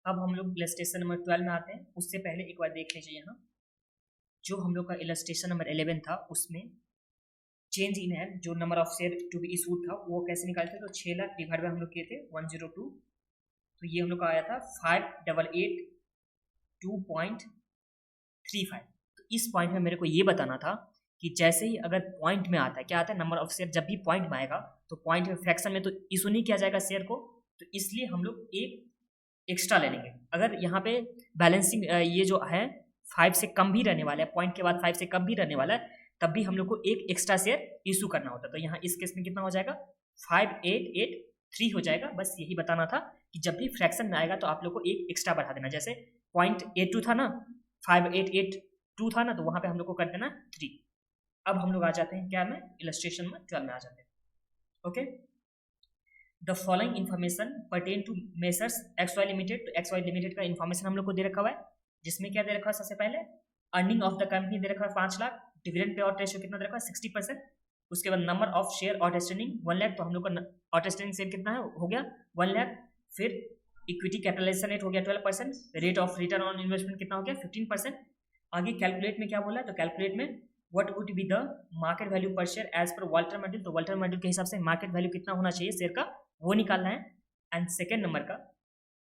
अब हम लोग इलस्ट्रेशन नंबर 12 में आते हैं। उससे पहले एक बार देख लीजिए, यहाँ जो हम लोग का इलस्ट्रेशन नंबर 11 था उसमें चेंज इन है जो number of share to be issued था वो कैसे निकालते थे। तो 6 लाख डिवाइड बाय हम लोग किए थे 102, तो ये हम लोग का आया था 5882.35। तो इस पॉइंट में मेरे को ये बताना था कि जैसे ही अगर पॉइंट में आता है, क्या आता है, नंबर ऑफ शेयर जब भी पॉइंट में आएगा तो पॉइंट में फ्रैक्शन में तो इशू नहीं किया जाएगा शेयर को, तो इसलिए हम लोग एक एक्स्ट्रा ले लेंगे। अगर यहाँ पे बैलेंसिंग ये जो है 5 से कम भी रहने वाला है, पॉइंट के बाद 5 से कम भी रहने वाला है, तब भी हम लोग को एक एक्स्ट्रा शेयर इशू करना होता है। तो यहाँ इस केस में कितना हो जाएगा, 5883 हो जाएगा। बस यही बताना था कि जब भी फ्रैक्शन में आएगा तो आप लोग को एक एक्स्ट्रा बढ़ा देना। जैसे 0.82 था ना, 5882 था ना, तो वहाँ पे हम लोग को कर देना 3। अब हम लोग आ जाते हैं क्या में, इलस्ट्रेशन में 12 में आ जाते हैं। Okay, the following information pertain to messrs XY लिमिटेड। तो XY लिमिटेड का इन्फॉर्मेशन हम लोग को दे रखा हुआ है, जिसमें क्या दे रखा है, सबसे पहले अर्निंग ऑफ द कंपनी दे रखा है 5 lakh, dividend pay out ratio कितना दे रखा है 60%, उसके बाद number of share outstanding 1 lakh, तो हम लोग का आउटस्टैंडिंग शेयर कितना है, हो गया 1 लाख। फिर इक्विटी कैपिटलाइजेशन रेट हो गया 12%, rate of return on investment कितना हो गया 15%। आगे कैलकुलेट में क्या बोला है, तो कैलकुलेट में what would be the market value per share as per Walter module. तो वाल्टर मॉड्यूल के हिसाब से मार्केट वैल्यू कितना होना चाहिए शेयर का, वो निकालना है। एंड सेकेंड नंबर का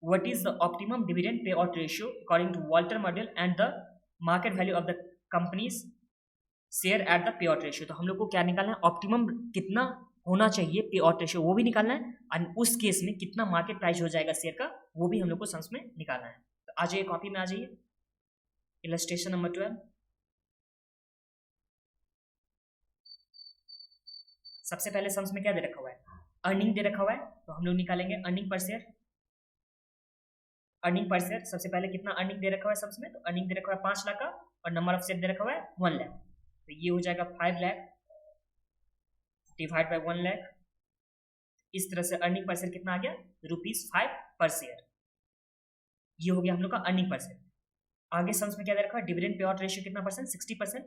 what is the optimum dividend pay out ratio according to Walter module and the market value of the company's share at the pay out ratio. तो हम लोग को क्या निकालना है, ऑप्टिमम कितना होना चाहिए पे आउट रेशियो, वो भी निकालना है। और उस केस में कितना मार्केट प्राइस हो जाएगा शेयर का, वो भी हम लोग को सम्स में निकालना है। तो आ जाइए कॉपी में, आ जाइए इलस्ट्रेशन नंबर 12। सबसे पहले सम्स में क्या दे रखा हुआ है, अर्निंग दे रखा हुआ है, तो हम लोग निकालेंगे earning per share. Earning per share सबसे पहले कितना अर्निंग दे रखा हुआ है सम्स में, तो अर्निंग दे रखा हुआ है 5 लाख का, और नंबर ऑफ शेयर दे रखा हुआ है 1 लाख। तो ये हो जाएगा 5 लाख डिवाइड बाय 1 लाख। इस तरह से अर्निंग पर शेयर कितना आ गया, ₹5 पर शेयर। ये हो गया हम लोग का अर्निंग पर शेयर। आगे सम्स में क्या दे रखा है, डिविडेंड पे आउट रेशियो कितना परसेंट, 60%।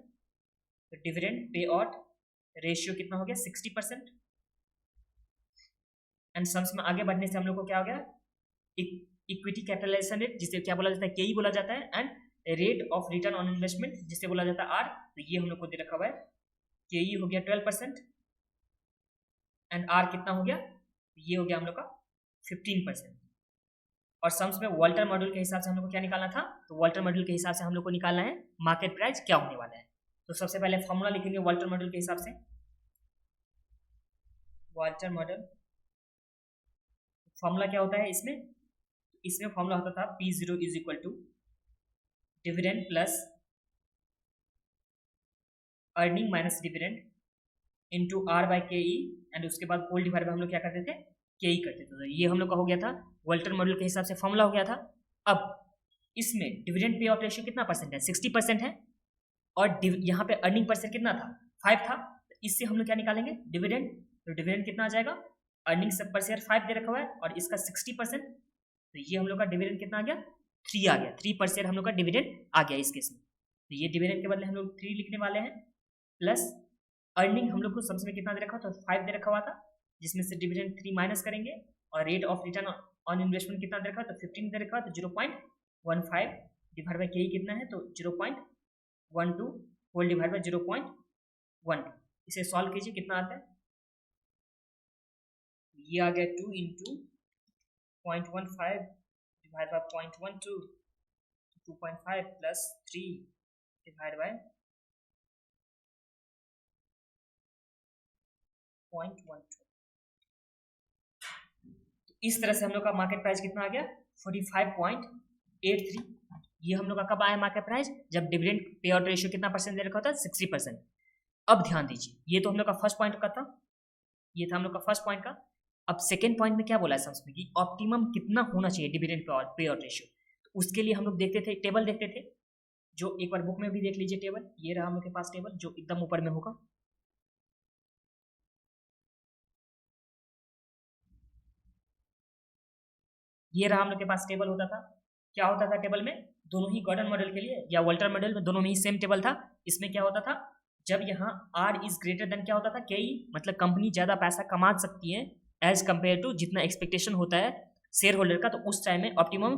तो डिविडेंड पे आउट रेशियो कितना हो गया 60%। एंड सम्स में आगे बढ़ने से हम लोग को क्या हो गया, इक्विटी कैपिटलाइजेशन रेट जिसे क्या बोला जाता है, केई बोला जाता है, and rate of return on investment जिसे बोला जाता है आर। तो ये हम लोग को दे रखा हुआ है, केई हो गया 12% एंड आर कितना हो गया, ये हो गया हम लोग का 15%। और सम्स में वाल्टर मॉड्यूल के हिसाब से हम लोग को क्या निकालना था, तो वाल्टर मॉड्यूल के हिसाब से हम लोग को निकालना है मार्केट प्राइस क्या होने वाला है। तो सबसे पहले फॉर्मूला लिखेंगे वाल्टर मॉड्यूल के हिसाब से। वाल्टर मॉडल फॉर्मूला क्या होता है इसमें, इसमें फॉर्मूला होता था P0 is equal to dividend plus earning minus dividend into R by K E, and उसके बाद होल डिवाइड बाय हम लोग क्या करते थे, के ई करते थे। तो ये हम लोग का हो गया था वाल्टर मॉड्यूल के हिसाब से फॉर्मूला हो गया था। अब इसमें डिविडेंड पे आउट रेशियो कितना परसेंट है, 60% है, और यहाँ पे अर्निंग पर शेयर कितना था, 5 था। इससे हम लोग क्या निकालेंगे, डिविडेंड। तो डिविडेंड कितना आ जाएगा, अर्निंग पर शेयर 5 दे रखा हुआ है और इसका 60%, तो ये हम लोग का डिविडेंड कितना आ गया, 3 आ गया। 3 पर शेयर हम लोग का डिविडेंड आ गया इस केस में। तो ये डिविडेंड के बदले हम लोग 3 लिखने वाले हैं, प्लस अर्निंग हम लोग को सबसे में कितना दे रखा था, 5 दे रखा हुआ था, जिसमें से डिविडेंड 3 माइनस करेंगे, और rate of return on investment कितना दे रखा था, 15 दे रखा था, तो 0.15 डिवाइड बाई के कितना है, तो 0.12 होल डिवाइड बाई 0.12। इसे सॉल्व कीजिए, कितना आता है, ये आ गया 2 into 0.15 divide by 0.12, 2.5 plus 3 divide by 0.12। इस तरह से हम लोग का मार्केट प्राइस कितना आ गया, 45.83। ये हम लोग का कब आया मार्केट प्राइस, जब डिविडेंड पे आउट रेशियो कितना परसेंट दे रखा होता है, 60%। अब ध्यान दीजिए, ये तो हम लोग का फर्स्ट पॉइंट का था, ये था हम लोग का फर्स्ट पॉइंट का। अब सेकेंड पॉइंट में क्या बोला है समझ में, कि ऑप्टिमम कितना होना चाहिए डिविडेंड पे आउट रेशियो। तो उसके लिए हम लोग देखते थे, टेबल देखते थे, जो एक बार बुक में भी देख लीजिए टेबल, ये रहा हम लोग के पास टेबल जो एकदम ऊपर में होगा। ये रहा हम लोग के पास टेबल होता था। क्या होता था टेबल में, दोनों ही गॉर्डन मॉडल के लिए या वाल्टर मॉडल में दोनों में ही सेम टेबल था। इसमें क्या होता था, जब यहाँ R इज ग्रेटर देन क्या होता था, के ई, मतलब कंपनी ज्यादा पैसा कमा सकती है एज कंपेयर टू जितना एक्सपेक्टेशन होता है शेयर होल्डर का, तो उस टाइम में optimum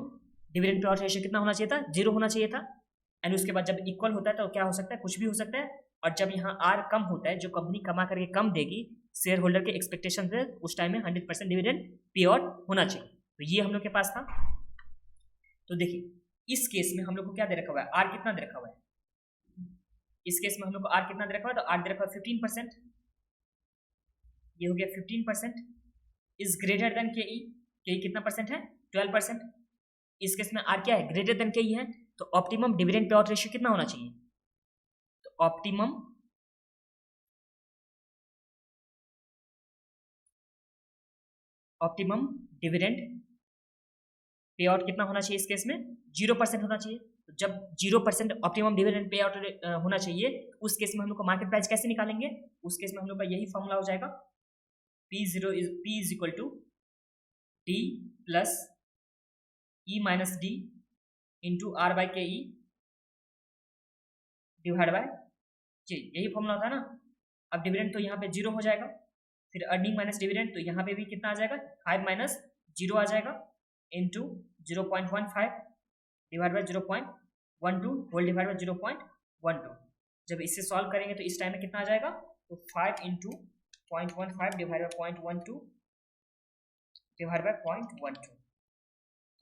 dividend pay out ratio कितना होना चाहिए था, 0 होना चाहिए था। एंड उसके बाद जब इक्वल होता है तो क्या हो सकता है, कुछ भी हो सकता है। और जब यहाँ आर कम होता है, जो कंपनी कमा करके कम देगी शेयर होल्डर के एक्सपेक्टेशन से, उस टाइम में 100% डिविडेंड पे आउट होना चाहिए। तो ये हम लोग के पास था। तो देखिए इस केस में हम लोग को क्या दे रखा हुआ है, आर कितना दे रखा हुआ है। इस केस में हम लोग को आर कितना दे रखा हुआ है, तो आर दे रखा हुआ 15%। ये हो गया 15%। इज ग्रेटर देन के ई कितना परसेंट है, 12%। इस केस में आर क्या है, ग्रेटर देन के ई है। तो optimum dividend pay out ratio कितना होना चाहिए, तो ऑप्टिमम डिविडेंड पे आउट कितना होना चाहिए, इस केस में 0% होना चाहिए। तो जब 0% ऑप्टिमम डिविडेंड पे आउट होना चाहिए, उस केस में हम लोग को मार्केट प्राइस कैसे निकालेंगे, उस केस में हम लोग का यही फॉर्मूला हो जाएगा, P0 is equal to D plus E minus D into R by K E divide by J। यही फॉर्मूला होता है ना। अब डिविडेंड तो यहाँ पे 0 हो जाएगा, फिर अर्निंग माइनस डिविडेंड, तो यहाँ पे भी कितना आ जाएगा, 5 माइनस 0 आ जाएगा into 0.15 divide by 0.12 whole divide by 0.12। जब इससे सॉल्व करेंगे तो इस टाइम में कितना आ जाएगा, तो 5 into 0.15 divide by 0.12 divide by 0.12,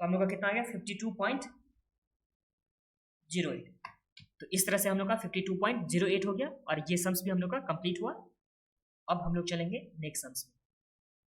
तो हम लोग का कितना आ गया 52.08। तो इस तरह से हम लोग का 52.08 हो गया और ये सम्स भी हम लोग का कंप्लीट हुआ। अब हम लोग चलेंगे नेक्स्ट सम्स में।